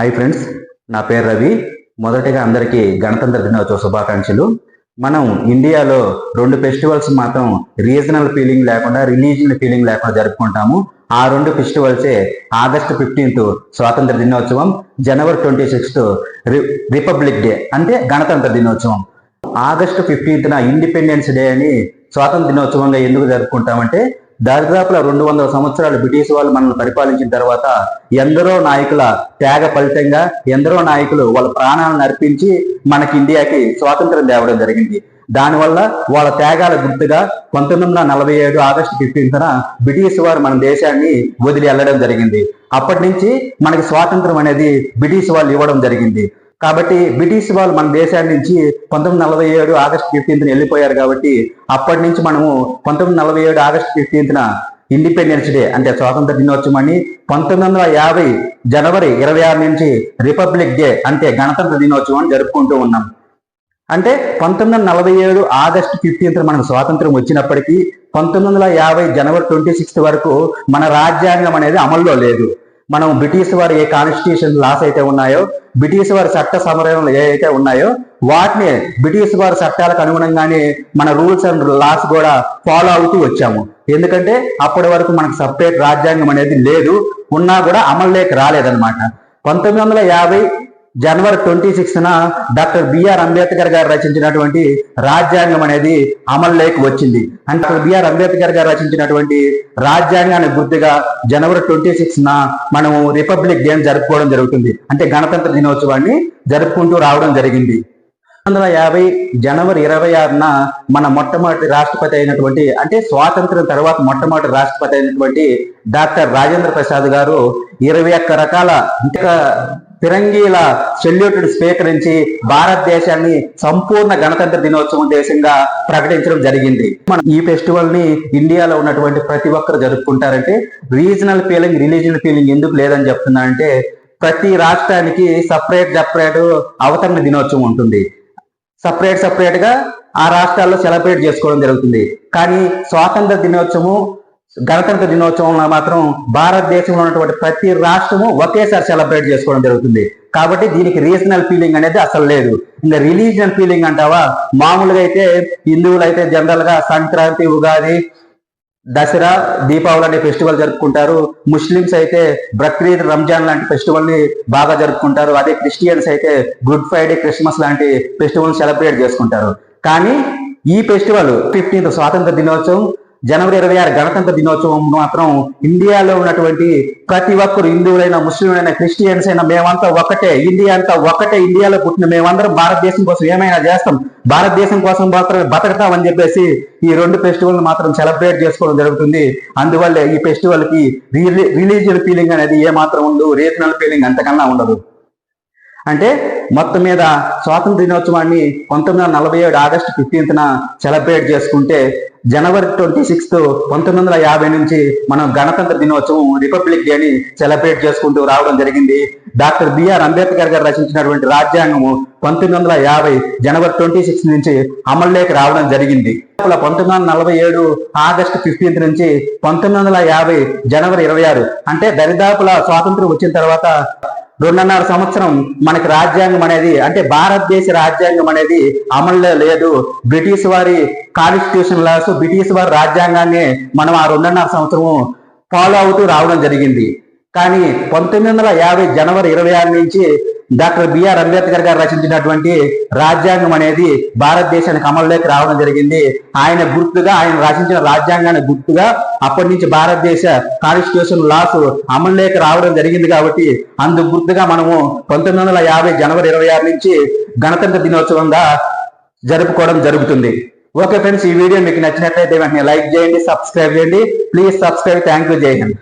Hi friends, నా పేరు రవి. మొదటిగా అందరికీ గణతంత్ర దినోత్సవ శుభాకాంక్షలు. మనం ఇండియాలో రెండు ఫెస్టివల్స్ మాత్రం రీజనల్ ఫీలింగ్ లేకుండా, రిలీజియన్ ఫీలింగ్ లేకుండా జరుపుకుంటాము. ఆ రెండు ఫెస్టివల్సే ఆగస్టు 15 స్వాతంత్ర దినోత్సవం, జనవరి 26 రిపబ్లిక్ డే అంటే గణతంత్ర దినోత్సవం. ఆగస్టు 15న ఇండిపెండెన్స్ డే అని స్వాతంత్ర దినోత్సవంగా ఎందుకు జరుపుకుంటామంటే, దాదాపులో 200 సంవత్సరాలు బ్రిటిష్ వాళ్ళు మనల్ని పరిపాలించిన తర్వాత ఎందరో నాయకుల త్యాగ ఫలితంగా ఎందరో నాయకులు వాళ్ళ ప్రాణాలను అర్పించి మనకి ఇండియాకి స్వాతంత్రం తేవడం జరిగింది. దానివల్ల వాళ్ళ త్యాగాల గుర్తుగా 1947 ఆగస్టు 15న బ్రిటిష్ వారు మన దేశాన్ని వదిలి వెళ్ళడం జరిగింది. అప్పటి నుంచి మనకి స్వాతంత్రం అనేది బ్రిటిష్ వాళ్ళు ఇవ్వడం జరిగింది. కాబట్టి బ్రిటిష్ వాళ్ళు మన దేశాన్ని నుంచి 1947 ఆగస్టు 15న వెళ్ళిపోయారు. కాబట్టి అప్పటి నుంచి మనము 1947 ఆగస్టు 15న ఇండిపెండెన్స్ డే అంటే స్వాతంత్ర దినోత్సవం అని, 1950 జనవరి 26 నుంచి రిపబ్లిక్ డే అంటే గణతంత్ర దినోత్సవం అని జరుపుకుంటూ ఉన్నాం. అంటే 1947 ఆగస్టు 15న మనకు స్వాతంత్రం వచ్చినప్పటికీ 1950 జనవరి 26 వరకు మన రాజ్యాంగం అనేది అమల్లో లేదు. మనం బ్రిటిష్ వారి ఏ కాన్స్టిట్యూషన్ లాస్ అయితే ఉన్నాయో, బ్రిటిష్ వారి చట్ట సమరంలో ఏవైతే ఉన్నాయో వాటిని బ్రిటిష్ వారి చట్టాలకు అనుగుణంగానే మన రూల్స్ అండ్ లాస్ కూడా ఫాలో అవుతూ వచ్చాము. ఎందుకంటే అప్పటి వరకు మనకు సపరేట్ రాజ్యాంగం అనేది లేదు, ఉన్నా కూడా అమల్లోకి రాలేదన్నమాట. 1950 జనవరి 26న డాక్టర్ బిఆర్ అంబేద్కర్ గారు రచించినటువంటి రాజ్యాంగం అనేది అమల్లోకి వచ్చింది. అంటే డాక్టర్ బిఆర్ అంబేద్కర్ గారు రచించినటువంటి రాజ్యాంగానికి గుర్తుగా జనవరి 26న మనము రిపబ్లిక్ డే జరుపుకోవడం జరుగుతుంది. అంటే గణతంత్ర దినోత్సవాన్ని జరుపుకుంటూ రావడం జరిగింది. 1950 జనవరి 26న మన మొట్టమొదటి రాష్ట్రపతి అయినటువంటి, అంటే స్వాతంత్రం తర్వాత మొట్టమొదటి రాష్ట్రపతి అయినటువంటి డాక్టర్ రాజేంద్ర ప్రసాద్ గారు 21 రకాల ఫిరంగీల సెల్యూటెడ్ స్వీకరించి భారతదేశాన్ని సంపూర్ణ గణతంత్ర దినోత్సవం దేశంగా ప్రకటించడం జరిగింది. మనం ఈ ఫెస్టివల్ ని ఇండియాలో ఉన్నటువంటి ప్రతి ఒక్కరు జరుపుకుంటారంటే, రీజనల్ ఫీలింగ్ రిలీజియన్ ఫీలింగ్ ఎందుకు లేదని చెప్తున్నానంటే, ప్రతి రాష్ట్రానికి సపరేట్ అవతరణ దినోత్సవం ఉంటుంది. సపరేట్ గా ఆ రాష్ట్రాల్లో సెలబ్రేట్ చేసుకోవడం జరుగుతుంది. కానీ స్వాతంత్ర దినోత్సవం గణతంత్ర దినోత్సవంలో మాత్రం భారతదేశంలో ఉన్నటువంటి ప్రతి రాష్ట్రము ఒకేసారి సెలబ్రేట్ చేసుకోవడం జరుగుతుంది. కాబట్టి దీనికి రీజనల్ ఫీలింగ్ అనేది అసలు లేదు. ఇంకా రిలీజియన్ ఫీలింగ్ అంటావా, మామూలుగా అయితే హిందువులు అయితే జనరల్ గా సంక్రాంతి, ఉగాది, దసరా, దీపావళి అనే ఫెస్టివల్ జరుపుకుంటారు. ముస్లిమ్స్ అయితే బక్రీద్, రంజాన్ లాంటి ఫెస్టివల్ ని బాగా జరుపుకుంటారు. అదే క్రిస్టియన్స్ అయితే గుడ్ ఫ్రైడే, క్రిస్మస్ లాంటి ఫెస్టివల్ సెలబ్రేట్ చేసుకుంటారు. కానీ ఈ ఫెస్టివల్ 15th స్వాతంత్ర దినోత్సవం, జనవరి 26 గణతంత్ర దినోత్సవం మాత్రం ఇండియాలో ఉన్నటువంటి ప్రతి ఒక్కరు, హిందువులైనా, ముస్లింలైనా, క్రిస్టియన్స్ అయినా మేమంతా ఒకటే, ఇండియా అంతా ఒకటే, ఇండియాలో పుట్టిన మేమందరం భారతదేశం కోసం ఏమైనా చేస్తాం, భారతదేశం కోసం మాత్రమే బతకతామని చెప్పేసి ఈ రెండు ఫెస్టివల్ మాత్రం సెలబ్రేట్ చేసుకోవడం జరుగుతుంది. అందువల్ల ఈ ఫెస్టివల్ కి రిలీజియన్ ఫీలింగ్ అనేది ఏ మాత్రం ఉండదు, రీజనల్ ఫీలింగ్ అంతకన్నా ఉండదు. అంటే మొత్తం మీద స్వాతంత్ర దినోత్సవాన్ని 1947 ఆగస్టు 15న సెలబ్రేట్ చేసుకుంటే, జనవరి 26 1950 నుంచి మనం గణతంత్ర దినోత్సవం రిపబ్లిక్ డేని సెలబ్రేట్ చేసుకుంటూ రావడం జరిగింది. డాక్టర్ బిఆర్ అంబేద్కర్ గారు రచించినటువంటి రాజ్యాంగము 1950 జనవరి 26 నుంచి అమల్లోకి రావడం జరిగింది. 1947 ఆగస్టు 15 నుంచి 1950 జనవరి 26 అంటే దరిదాపుల స్వాతంత్రం వచ్చిన తర్వాత 2.5 సంవత్సరం మనకి రాజ్యాంగం అనేది, అంటే భారతదేశ రాజ్యాంగం అనేది అమల్లో లేదు. బ్రిటిష్ వారి కాన్స్టిట్యూషన్ లాస్, బ్రిటిష్ వారి రాజ్యాంగాన్ని మనం ఆ 2.5 సంవత్సరం ఫాలో అవుతూ రావడం జరిగింది. కానీ 1950 జనవరి 26 నుంచి డాక్టర్ బిఆర్ అంబేద్కర్ గారు రచించినటువంటి రాజ్యాంగం అనేది భారతదేశానికి అమల్లోకి రావడం జరిగింది. ఆయన గుర్తుగా, ఆయన రచించిన రాజ్యాంగానికి గుర్తుగా అప్పటి నుంచి భారతదేశ కాన్స్టిట్యూషన్ లాస్ అమల్లోకి రావడం జరిగింది. కాబట్టి అందుకు గుర్తుగా మనము 1950 జనవరి 26 నుంచి గణతంత్ర దినోత్సవంగా జరుపుకోవడం జరుగుతుంది. ఓకే ఫ్రెండ్స్, ఈ వీడియో మీకు నచ్చినట్లయితే వెంటనే లైక్ చేయండి, సబ్స్క్రైబ్ చేయండి. Please subscribe. Thank you. జై హింద్.